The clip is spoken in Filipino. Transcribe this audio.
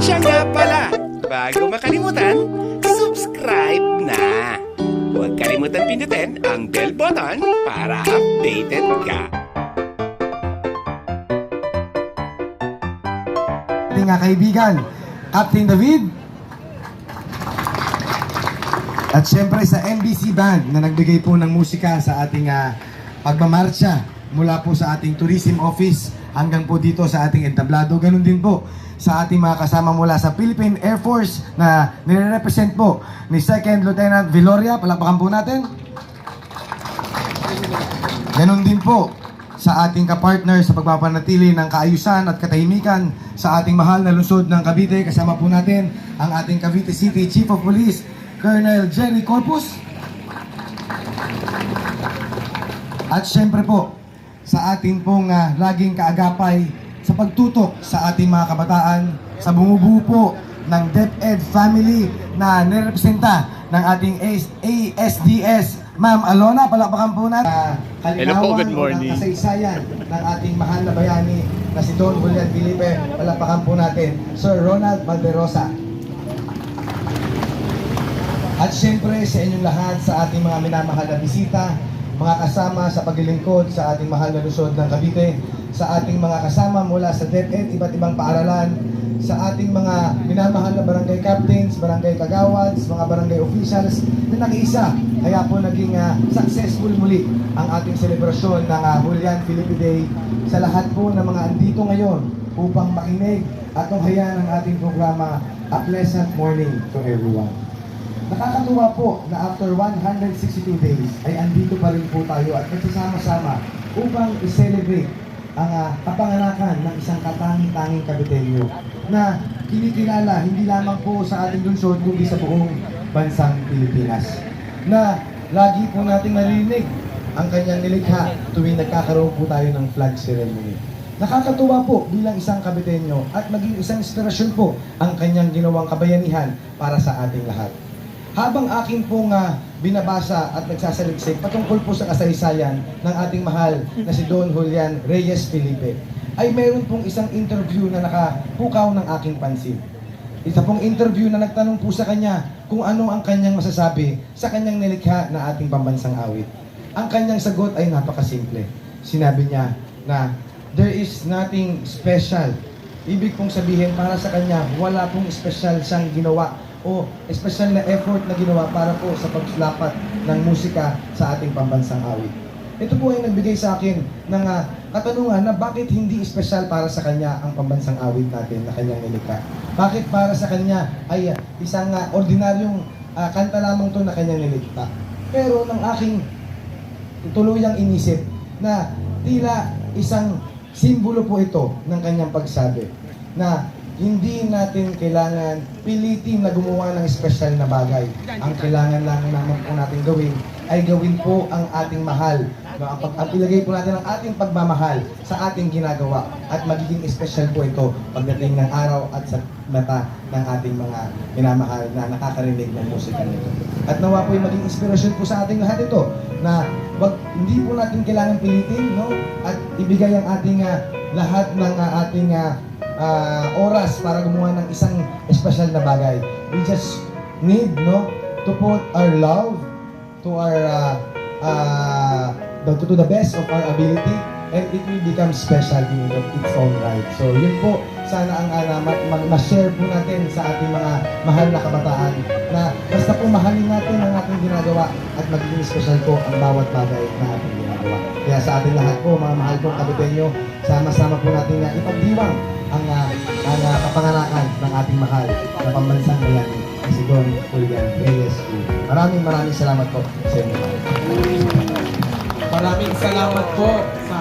Siya nga pala, bago makalimutan, subscribe na! Huwag kalimutan pindutin ang bell button para updated ka. Ating kaibigan, Captain David. At syempre sa MBC Band na nagbigay po ng musika sa ating pagmamarcha mula po sa ating Tourism Office hanggang po dito sa ating entablado. Ganun din po sa ating mga kasama mula sa Philippine Air Force na nire-represent po ni Second Lieutenant Viloria. Palakpakan po natin. Ganun din po sa ating kapartner sa pagpapanatili ng kaayusan at katahimikan sa ating mahal na lungsod ng Cavite. Kasama po natin ang ating Cavite City Chief of Police, Colonel Jerry Corpus. At syempre po, sa ating pong laging kaagapay sa pagtutok sa ating mga kabataan, sa bumubuo po ng DepEd family na nirepresenta ng ating ASDS, Ma'am Alona. Palakpakan po natin. Hello po, good morning. Ng kasaysayan ng ating mahal na bayani na si Don Julian Felipe. Palakpakan po natin, Sir Ronald Valderosa. At syempre sa inyong lahat, sa ating mga minamahal na bisita, mga kasama sa paglilingkod sa ating mahal na lungsod ng Cavite, sa ating mga kasama mula sa DepEd, iba't ibang paaralan, sa ating mga minamahal na barangay captains, barangay kagawads, mga barangay officials na nakiisa. Kaya po naging successful muli ang ating selebrasyon ng Julian Felipe Day sa lahat po ng mga andito ngayon upang makinig at tunghayan ang ating programa, A Pleasant Morning to Everyone. Nakakatuwa po na after 162 days ay andito pa rin po tayo at nagsasama-sama upang i-celebrate ang kapanganakan ng isang katanging-tanging Caviteño na kinikilala hindi lamang po sa ating lungsod kundi sa buong bansang Pilipinas. Na lagi po nating naririnig ang kanyang nilikha tuwing nagkakaroon po tayo ng flag ceremony. Nakakatuwa po bilang isang Caviteño at maging isang inspirasyon po ang kanyang ginawang kabayanihan para sa ating lahat. Habang aking pong binabasa at nagsasaliksik patungkol po sa kasaysayan ng ating mahal na si Don Julian Reyes Felipe, ay mayroon pong isang interview na nakapukaw ng aking pansin. Isa pong interview na nagtanong po sa kanya kung ano ang kanyang masasabi sa kanyang nilikha na ating pambansang awit. Ang kanyang sagot ay napakasimple. Sinabi niya na there is nothing special. Ibig pong sabihin para sa kanya, wala pong special siyang ginawa o special na effort na ginawa para po sa pagsulapat ng musika sa ating pambansang awit. Ito po ay nagbigay sa akin ng katanungan na bakit hindi special para sa kanya ang pambansang awit natin na kanyang nilikha. Bakit para sa kanya ay isang ordinaryong kanta lamang to na kanyang nilikha. Pero ng aking tuluyang inisip na tila isang simbolo po ito ng kanyang pagsabi na hindi natin kailangan pilitin na gumawa ng espesyal na bagay. Ang kailangan lang naman po natin gawin ay gawin po ang ating mahal. Ang ilagay po natin ang ating pagmamahal sa ating ginagawa at magiging espesyal po ito pagdating ng araw at sa mata ng ating mga minamahal na nakakarinig ng musika nito. At nawa po ay maging inspirasyon po sa ating lahat ito na hindi po natin kailangan pilitin, no? At ibigay ang ating lahat ng ating oras para gumawa ng isang espesyal na bagay. We just need, no, to put our love to our to the best of our ability, and it will become special in its own right. So yun po, sana ang ma-share po natin sa ating mga mahal na kabataan na basta po mahalin natin ang ating ginagawa at magiging special po ang bawat bagay na ating ginagawa. Kaya sa ating lahat po, mga mahal kong Caviteño, sama-sama po natin na ipagdiwang ang kapanganakan ng ating mahal na pambansang bayani si Don Julian Reyes. Maraming salamat po sa inyo. Maraming salamat po sa